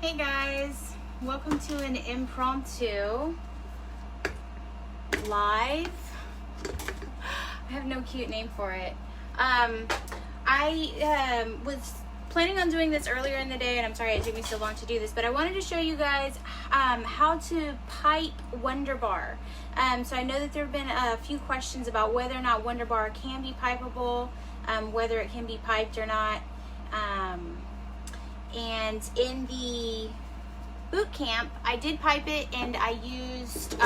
Hey guys, welcome to an impromptu live. I have no cute name for it. I was planning on doing this earlier in the day, and I'm sorry it took me so long to do this, but I wanted to show you guys how to pipe Wonder Bar. So I know that there have been a few questions about whether or not Wonder Bar can be pipeable, whether it can be piped or not. And in the boot camp, I did pipe it, and I used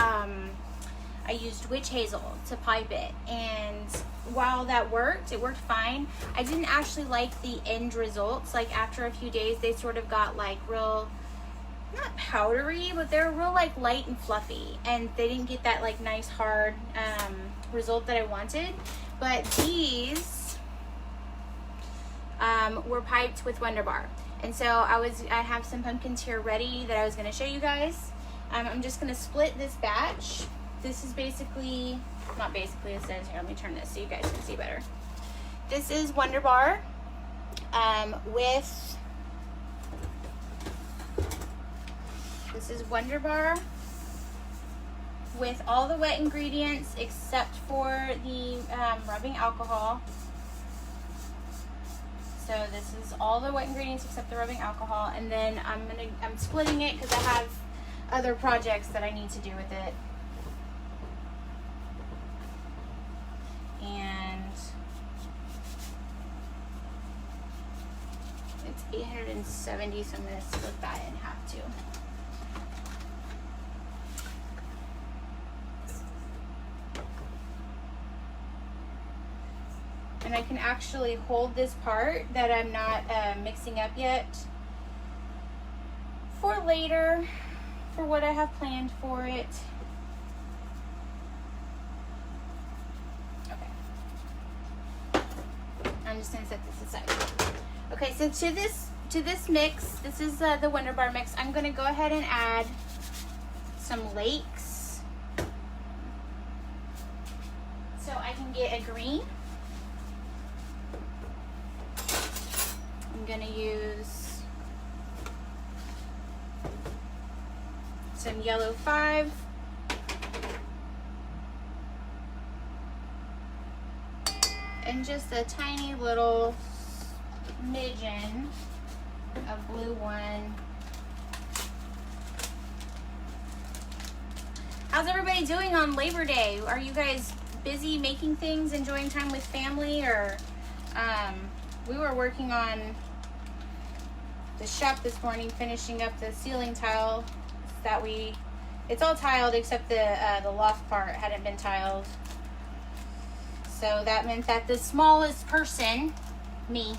witch hazel to pipe it. And while that worked, it worked fine. I didn't actually like the end results. Like after a few days, they sort of got like real, not powdery, but they're real like light and fluffy, and they didn't get that like nice hard result that I wanted. But these were piped with Wonder Bar. And so I have some pumpkins here ready that I was going to show you guys. I'm just going to split this batch. This is basically, not basically, it says, here, let me turn this so you guys can see better. This is Wonder Bar this is Wonder Bar with all the wet ingredients except for the rubbing alcohol. So this is all the wet ingredients except the rubbing alcohol, and then I'm splitting it because I have other projects that I need to do with it. And it's 870, so I'm going to split that in half too. And I can actually hold this part that I'm not mixing up yet for later, for what I have planned for it. Okay. I'm just gonna set this aside. Okay, so to this mix, this is the Wonder Bar mix. I'm gonna go ahead and add some lakes, so I can get a green. I'm going to use some yellow 5, and just a tiny little smidgen of blue 1. How's everybody doing on Labor Day? Are you guys busy making things, enjoying time with family, or we were working on the shop this morning, finishing up the ceiling tile that it's all tiled except the loft part hadn't been tiled. So that meant that the smallest person, me,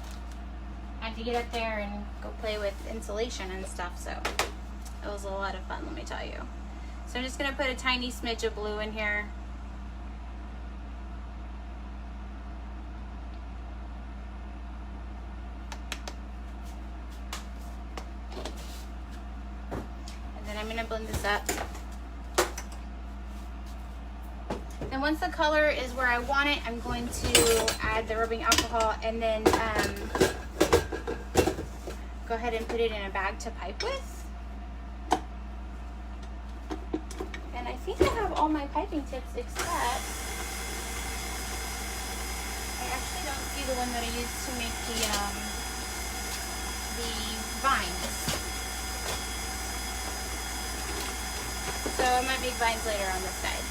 had to get up there and go play with insulation and stuff. So it was a lot of fun, let me tell you. So I'm just gonna put a tiny smidge of blue in here. I'm going to blend this up. Then once the color is where I want it, I'm going to add the rubbing alcohol, and then go ahead and put it in a bag to pipe with. And I think I have all my piping tips except I actually don't see the one that I used to make the vines. So I might make vines later on this side.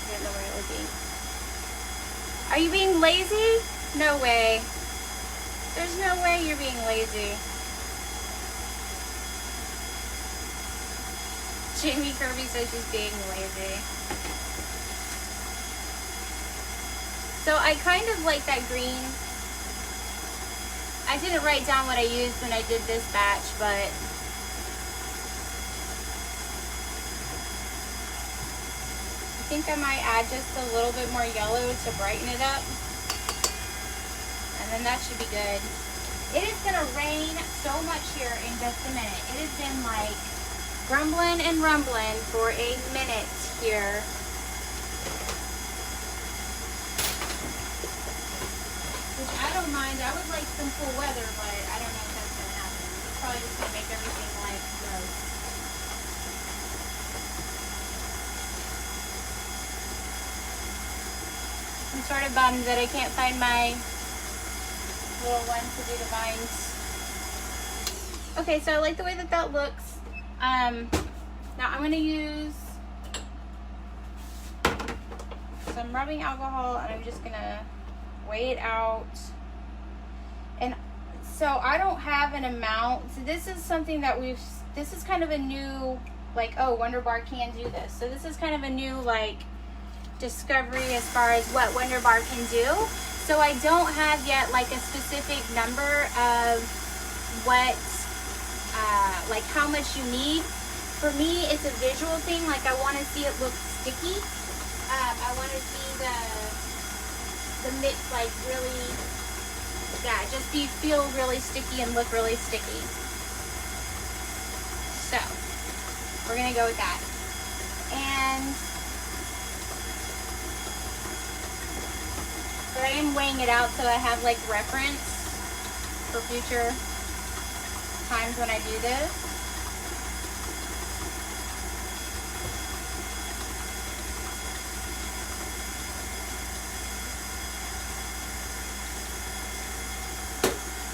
I don't know where it would be. Are you being lazy? No way. There's no way you're being lazy. Jamie Kirby says she's being lazy. So I kind of like that green. I didn't write down what I used when I did this batch, but I think I might add just a little bit more yellow to brighten it up, and then that should be good. It is going to rain so much here in just a minute. It has been like grumbling and rumbling for a minute here. Which I don't don't mind. I would like some cool weather, but I don't know if that's going to happen. It's probably just going to make everything like gross. I'm sort of bummed that I can't find my little one to do the vines. Okay, so I like the way that that looks. Now I'm going to use some rubbing alcohol, and I'm just going to weigh it out. And so I don't have an amount. So this is something that this is kind of a new, like, oh, Wonder Bar can do this. So this is kind of a new, like, discovery as far as what Wonder Bar can do. So I don't have yet, like, a specific number of what, like, how much you need. For me, it's a visual thing. Like, I want to see it look sticky. I want to see the mix, like, really, yeah, just feel really sticky and look really sticky. So we're gonna go with that. And but I am weighing it out so I have like reference for future times when I do this.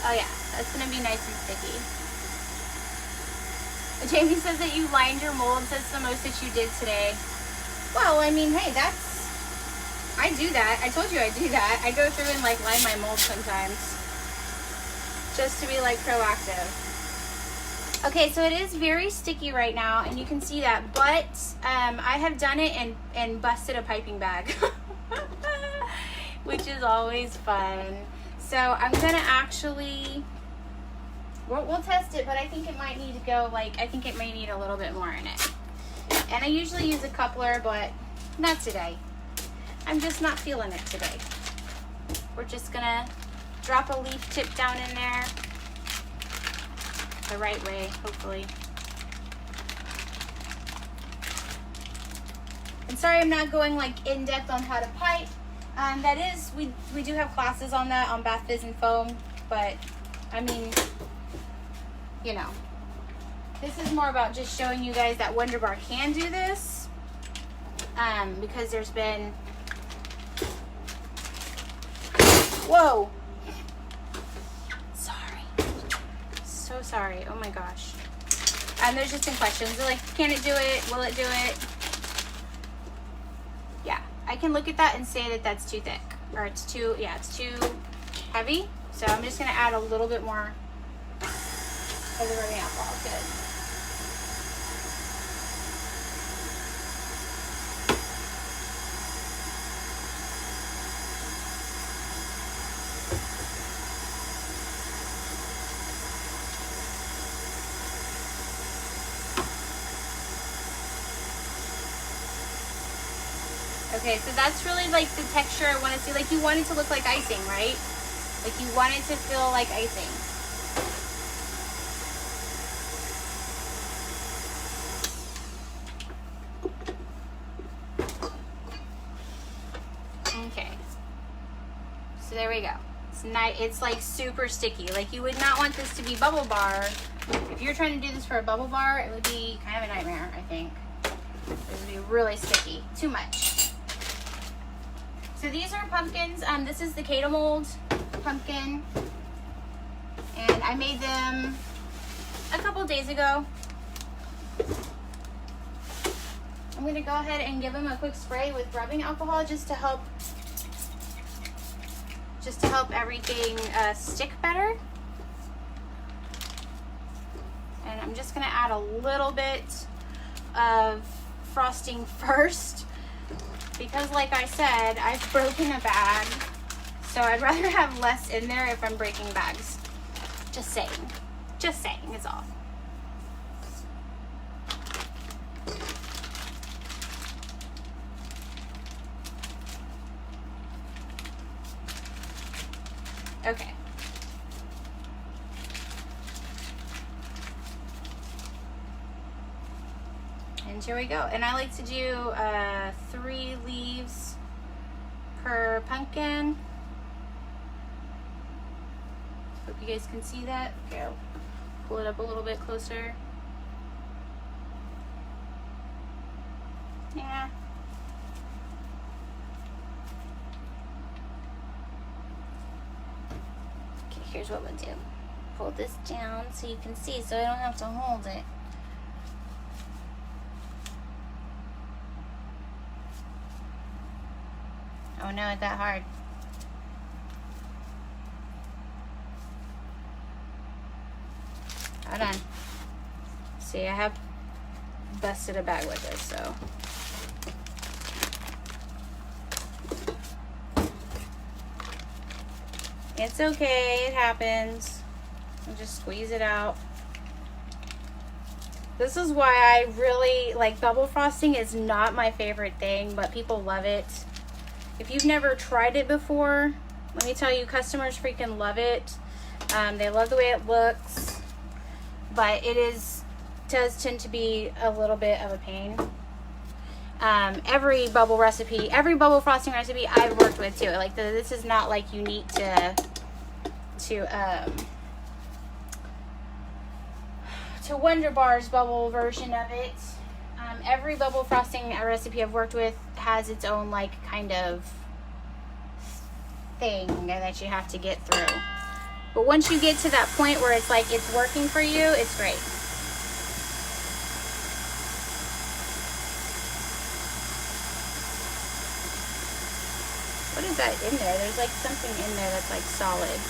Oh yeah, that's gonna be nice and sticky. Jamie says that you lined your molds. That's the most that you did today. Well, I mean, hey, I do that. I told you I do that. I go through and like line my molds sometimes, just to be like proactive. Okay, so it is very sticky right now, and you can see that, but I have done it and busted a piping bag, which is always fun. So I'm gonna actually, we'll test it, but I think it might need to go, like, I think it may need a little bit more in it. And I usually use a coupler, but not today. I'm just not feeling it today. We're just gonna drop a leaf tip down in there the right way, hopefully. And sorry I'm not going like in depth on how to pipe. That is, we do have classes on that on bath fizz and foam, but I mean, you know, this is more about just showing you guys that Wonder Bar can do this, because there's been, whoa, sorry, so sorry, oh my gosh. There's just been questions. They're like, can it do it? Will it do it? Yeah, I can look at that and say that that's too thick, or it's too, yeah, it's too heavy. So I'm just gonna add a little bit more of the rubbing alcohol. Good. Okay, so that's really like the texture I want to see. Like, you want it to look like icing, right? Like, you want it to feel like icing. Okay. So there we go. It's nice. It's like super sticky. Like, you would not want this to be bubble bar. If you're trying to do this for a bubble bar, it would be kind of a nightmare, I think. It would be really sticky. Too much. So these are pumpkins. This is the Kato mold pumpkin, and I made them a couple days ago. I'm going to go ahead and give them a quick spray with rubbing alcohol just to help everything stick better. And I'm just going to add a little bit of frosting first, because like I said, I've broken a bag, so I'd rather have less in there if I'm breaking bags. Just saying is all. Okay. And here we go. And I like to do 3 leaves per pumpkin. Hope you guys can see that. Okay, I'll pull it up a little bit closer. Yeah. Okay, here's what we'll do. Pull this down so you can see, so I don't have to hold it. Oh no, it got hard. Hold on. See, I have busted a bag with this, so. It's okay, it happens. I'll just squeeze it out. This is why I really, like, bubble frosting is not my favorite thing, but people love it. If you've never tried it before, let me tell you, customers freaking love it. They love the way it looks, but it does tend to be a little bit of a pain. Every bubble frosting recipe I've worked with too. Like this is not like unique to Wonder Bar's bubble version of it. Every bubble frosting recipe I've worked with has its own like kind of thing that you have to get through. But once you get to that point where it's like it's working for you, it's great. What is that in there? There's like something in there that's like solid.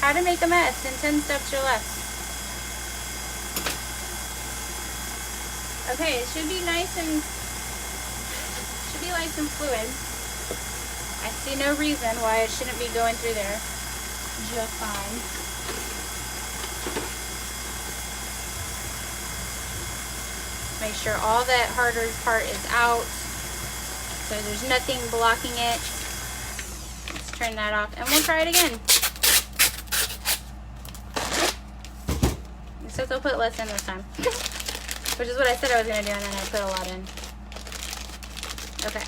How to make a mess in 10 steps or less. Okay, it should be nice and fluid. I see no reason why it shouldn't be going through there just fine. Make sure all that harder part is out, so there's nothing blocking it. Let's turn that off and we'll try it again. Except I'll put less in this time. Which is what I said I was going to do, and then I put a lot in. Okay.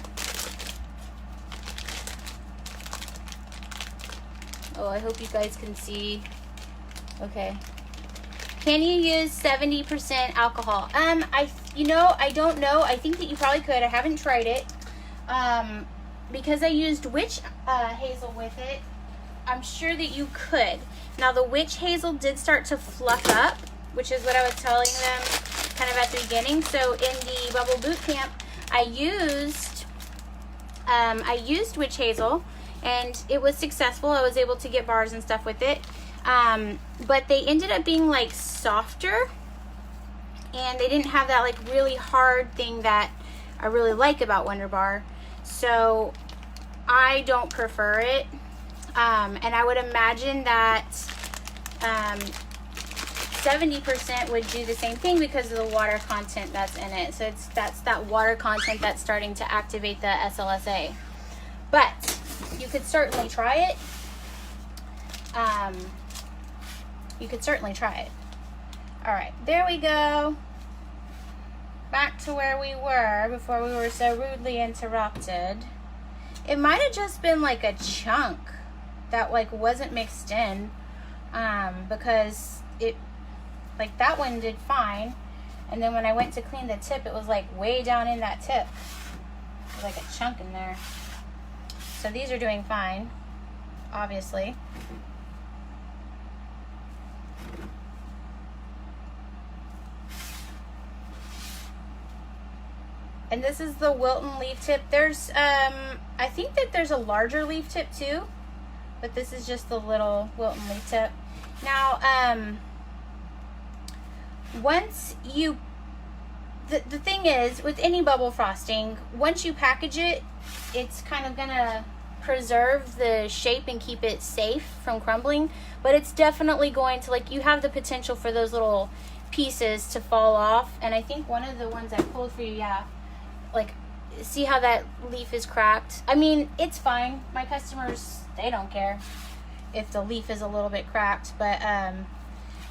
Oh, I hope you guys can see. Okay. Can you use 70% alcohol? I don't know. I think that you probably could. I haven't tried it. Because I used witch hazel with it, I'm sure that you could. Now, the witch hazel did start to fluff up, which is what I was telling them kind of at the beginning. So in the bubble boot camp, I used witch hazel, and it was successful. I was able to get bars and stuff with it, but they ended up being like softer, and they didn't have that like really hard thing that I really like about Wonder Bar. So I don't prefer it, and I would imagine that 70% would do the same thing because of the water content that's in it. So that's that water content that's starting to activate the SLSA. But you could certainly try it. You could certainly try it. All right, there we go. Back to where we were before we were so rudely interrupted. It might have just been like a chunk that like wasn't mixed in, because it, like that one did fine, and then when I went to clean the tip, it was like way down in that tip. There's like a chunk in there. So these are doing fine, obviously. And this is the Wilton leaf tip. There's, I think that there's a larger leaf tip too, but this is just the little Wilton leaf tip. Now, once you, the thing is, with any bubble frosting, once you package it, it's kind of gonna preserve the shape and keep it safe from crumbling, but it's definitely going to, like, you have the potential for those little pieces to fall off. And I think one of the ones I pulled for you, yeah, like, see how that leaf is cracked? I mean, it's fine. My customers, they don't care if the leaf is a little bit cracked, but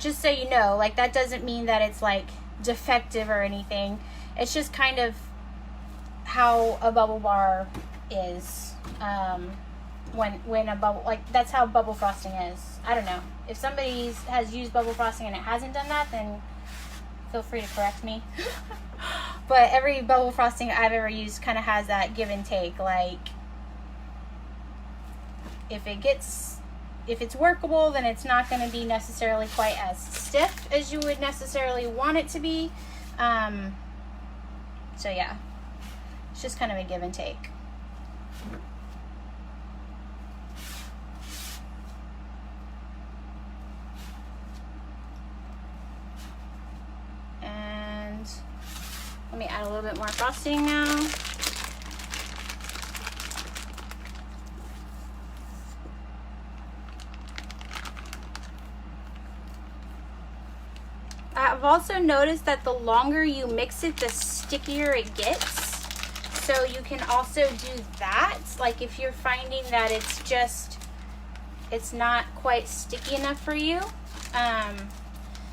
just so you know, like that doesn't mean that it's like defective or anything. It's just kind of how a bubble bar is. When a bubble, like that's how bubble frosting is. I don't know. If somebody has used bubble frosting and it hasn't done that, then feel free to correct me. But every bubble frosting I've ever used kind of has that give and take. Like if it's workable, then it's not going to be necessarily quite as stiff as you would necessarily want it to be. So yeah, it's just kind of a give and take. And let me add a little bit more frosting now. I've also noticed that the longer you mix it, the stickier it gets. So you can also do that. Like if you're finding that it's not quite sticky enough for you,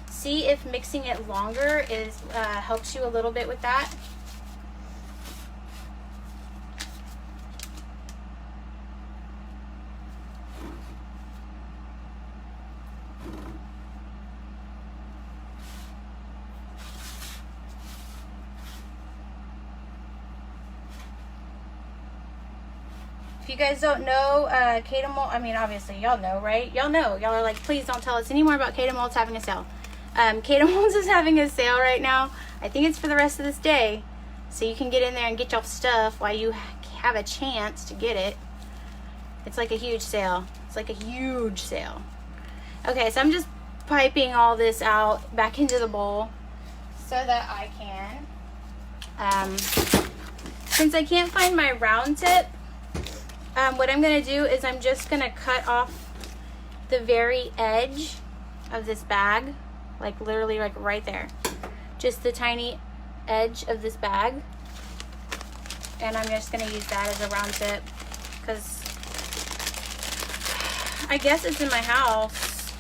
see if mixing it longer helps you a little bit with that. If you guys don't know, Kata Mold, I mean, obviously, y'all know, right? Y'all know. Y'all are like, please don't tell us any more about Kata Mold's having a sale. Kata Mold's is having a sale right now. I think it's for the rest of this day. So you can get in there and get your stuff while you have a chance to get it. It's like a huge sale. It's like a huge sale. Okay, so I'm just piping all this out back into the bowl so that I can. Since I can't find my round tip, what I'm going to do is I'm just going to cut off the very edge of this bag, like literally like right there. Just the tiny edge of this bag. And I'm just going to use that as a round tip because I guess it's in my house.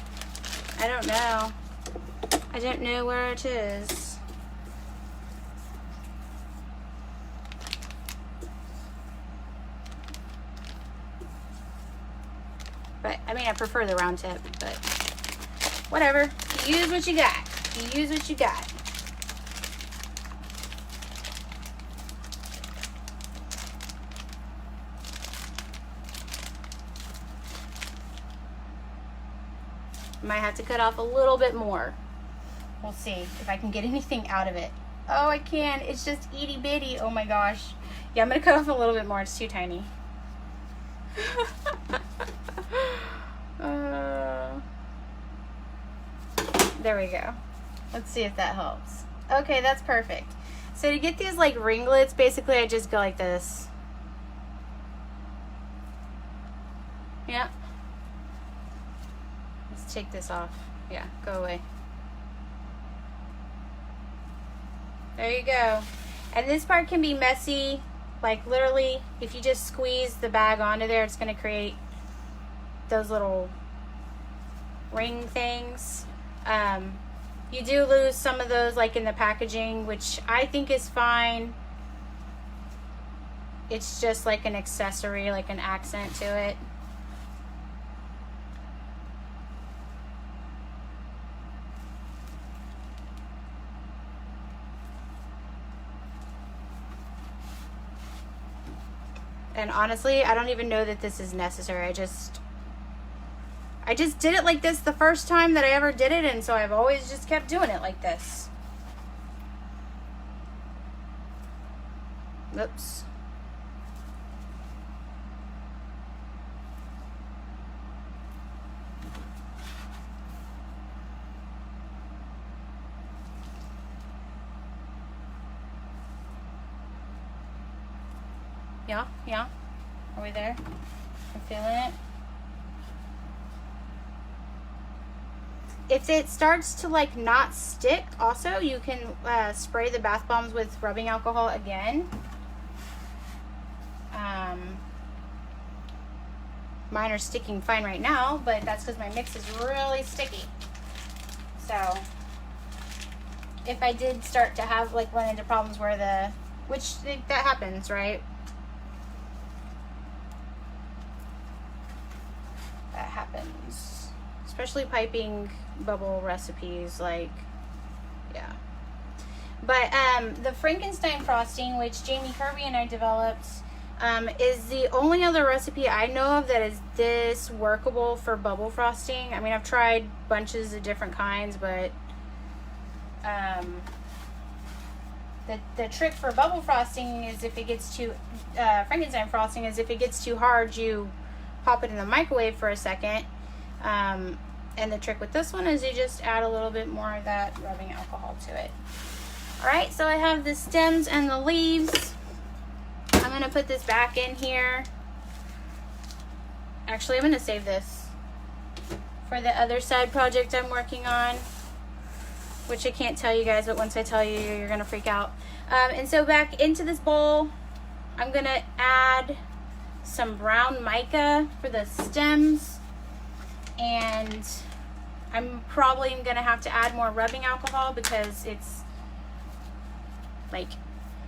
I don't know. I don't know where it is. But, I mean, I prefer the round tip, but whatever. You use what you got. You use what you got. Might have to cut off a little bit more. We'll see if I can get anything out of it. Oh, I can. It's just itty bitty. Oh my gosh. Yeah, I'm going to cut off a little bit more. It's too tiny. There we go. Let's see if that helps. Okay, that's perfect. So to get these like ringlets, basically I just go like this. Yeah. Let's take this off. Yeah, go away. There you go. And this part can be messy. Like literally, if you just squeeze the bag onto there, it's going to create those little ring things. You do lose some of those like in the packaging, which I think is fine. It's just like an accessory, like an accent to it. And honestly, I don't even know that this is necessary. I just did it like this the first time that I ever did it, and so I've always just kept doing it like this. Oops. Yeah? Are we there? I'm feeling it. If it starts to like not stick, also you can spray the bath bombs with rubbing alcohol again. Mine are sticking fine right now, but that's because my mix is really sticky. if I did start to have, like, run into problems where that happens, right? That happens. Especially piping bubble recipes, like, yeah. But the Frankenstein frosting, which Jamie Kirby and I developed, is the only other recipe I know of that is this workable for bubble frosting. I mean, I've tried bunches of different kinds, but the trick for bubble frosting is if it gets too, Frankenstein frosting is if it gets too hard, you pop it in the microwave for a second. And the trick with this one is you just add a little bit more of that rubbing alcohol to it. Alright, so I have the stems and the leaves. I'm going to put this back in here. Actually, I'm going to save this for the other side project I'm working on, which I can't tell you guys, but once I tell you, you're going to freak out. And so back into this bowl, I'm going to add some brown mica for the stems, and I'm probably going to have to add more rubbing alcohol because it's like,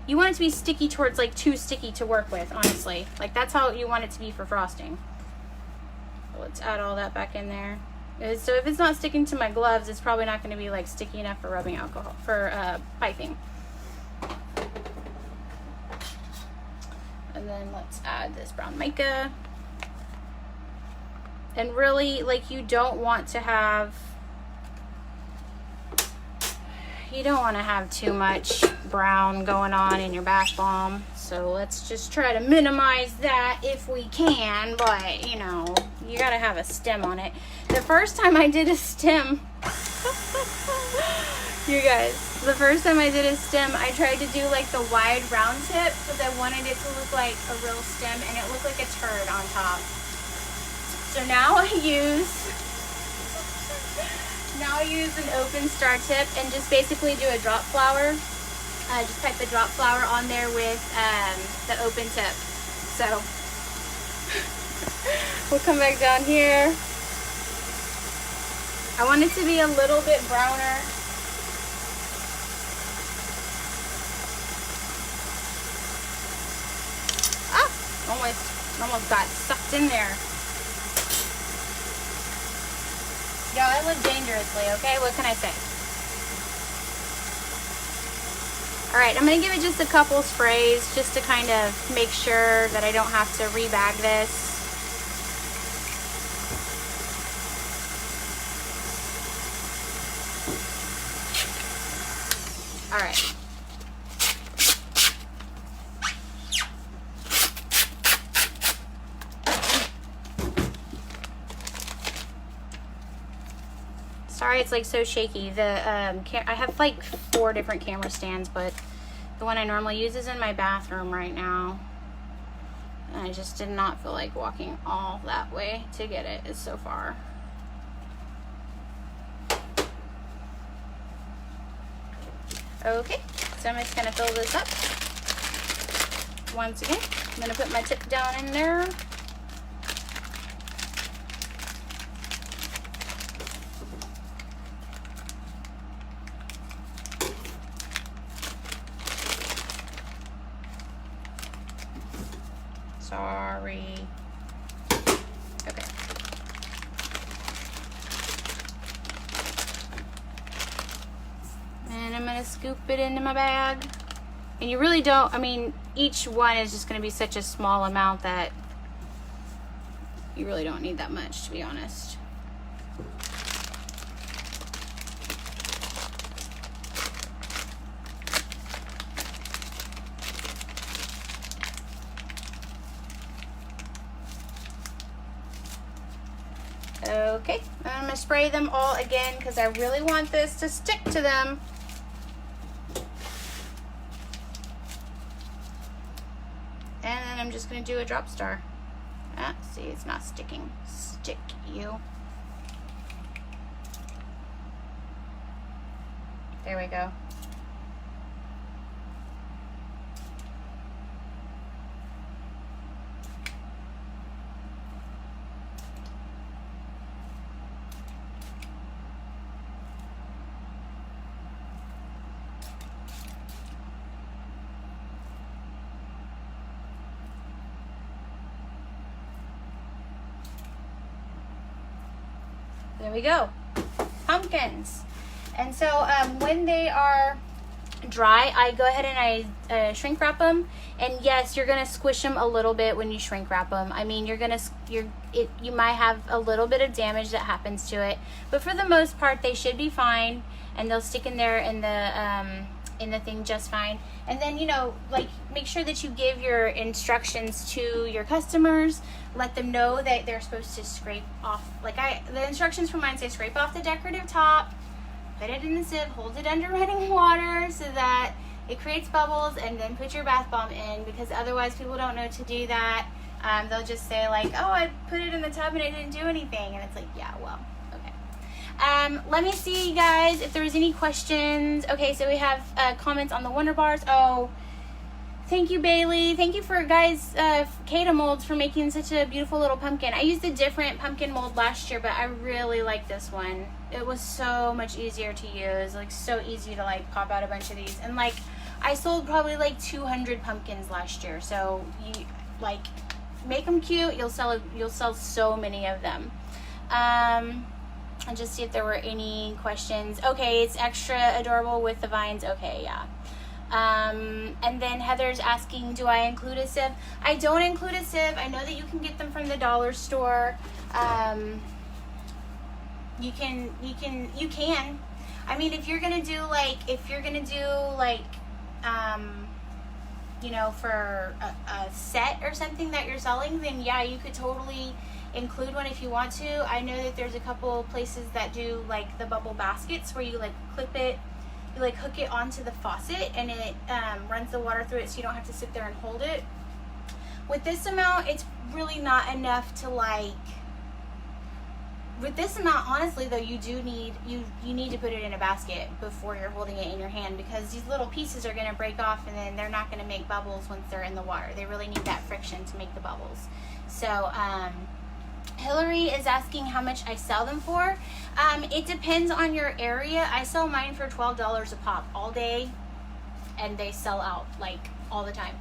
you want it to be sticky towards, like, too sticky to work with, honestly. Like, that's how you want it to be for frosting. So let's add all that back in there. So if it's not sticking to my gloves, it's probably not going to be, like, sticky enough for rubbing alcohol, for piping. And then let's add this brown mica. And really, like, you don't want to have too much brown going on in your bath bomb. So let's just try to minimize that if we can, but you know, you gotta have a stem on it. The first time I did a stem, you guys, the first time I did a stem, I tried to do like the wide round tip because I wanted it to look like a real stem, and it looked like a turd on top. So now I use an open star tip and just basically do a drop flower. Just pipe the drop flower on there with the open tip. So we'll come back down here. I want it to be a little bit browner. Almost got sucked in there. Yo, I live dangerously, okay? What can I say? Alright, I'm going to give it just a couple sprays just to kind of make sure that I don't have to rebag this. Alright. Sorry, it's like so shaky. I have like 4 different camera stands, but the one I normally use is in my bathroom right now. And I just did not feel like walking all that way to get it. It's so far. Okay, so I'm just gonna fill this up. Once again, I'm gonna put my tip down in there. Sorry. Okay. And I'm gonna scoop it into my bag. And you really don't, I mean, each one is just gonna be such a small amount that you really don't need that much, to be honest. Okay, I'm gonna spray them all again because I really want this to stick to them. And then I'm just gonna do a drop star. Ah, see, it's not sticking. Stick you. There we go. there we go. Pumpkins. And so when they are dry, I go ahead and I shrink wrap them. And yes, you're gonna squish them a little bit when you shrink wrap them. I mean, you might have a little bit of damage that happens to it, but for the most part, they should be fine, and they'll stick in there in the thing just fine. And then, you know, like, make sure that you give your instructions to your customers. Let them know that they're supposed to scrape off, like the instructions for mine say scrape off the decorative top, put it in the sieve, hold it under running water so that it creates bubbles, and then put your bath bomb in, because otherwise people don't know to do that. They'll just say like, oh, I put it in the tub and I didn't do anything. And it's like, yeah, well, okay. Let me see, guys, if there was any questions. Okay, so we have comments on the Wonder Bars. Oh, thank you, Bailey. Thank you for, guys, Kata molds for making such a beautiful little pumpkin. I used a different pumpkin mold last year, but I really like this one. It was so much easier to use, like so easy to like pop out a bunch of these. And like, I sold probably like 200 pumpkins last year. So you like make them cute. You'll sell so many of them. And just see if there were any questions. Okay, it's extra adorable with the vines. Okay, yeah. And then Heather's asking, do I include a sieve? I don't include a sieve. I know that you can get them from the dollar store. You can. I mean, if you're gonna do like, you know, for a set or something that you're selling, then yeah, you could totally include one if you want to. I know that there's a couple places that do like the bubble baskets where you like clip it, you like hook it onto the faucet, and it runs the water through it, so you don't have to sit there and hold it. With this amount, it's really not enough to like. With this amount, honestly though, you do need you need to put it in a basket before you're holding it in your hand, because these little pieces are going to break off, and then they're not going to make bubbles once they're in the water. They really need that friction to make the bubbles. So Hillary is asking how much I sell them for. It depends on your area. I sell mine for $12 a pop all day, and they sell out like all the time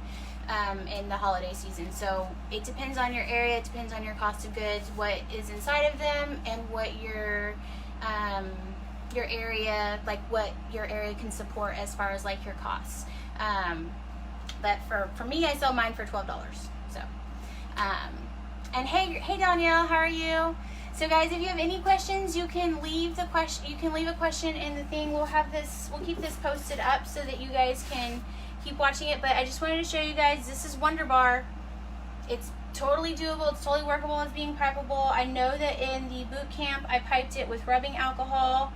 in the holiday season. So it depends on your area, it depends on your cost of goods, what is inside of them, and what your area, like what your area can support as far as like your costs. But for me, I sell mine for $12. So and hey Danielle, how are you? So guys, if you have any questions, you can leave a question in the thing. We'll keep this posted up so that you guys can keep watching it. But I just wanted to show you guys, this is Wonder Bar. It's totally doable, it's totally workable as being pipeable. I know that in the boot camp I piped it with rubbing alcohol,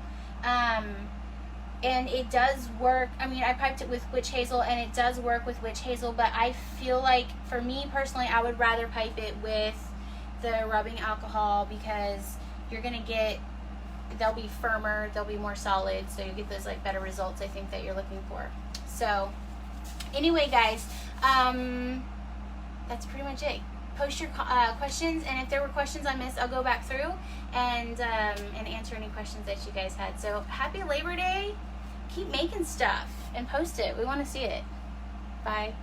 and it does work. I mean, I piped it with witch hazel, and it does work with witch hazel, but I feel like, for me personally, I would rather pipe it with the rubbing alcohol, because you're gonna get, they'll be firmer, they'll be more solid, so you get those like better results I think that you're looking for. So anyway, guys, that's pretty much it. Post your questions, and if there were questions I missed, I'll go back through and answer any questions that you guys had. So happy Labor Day. Keep making stuff and post it. We want to see it. Bye.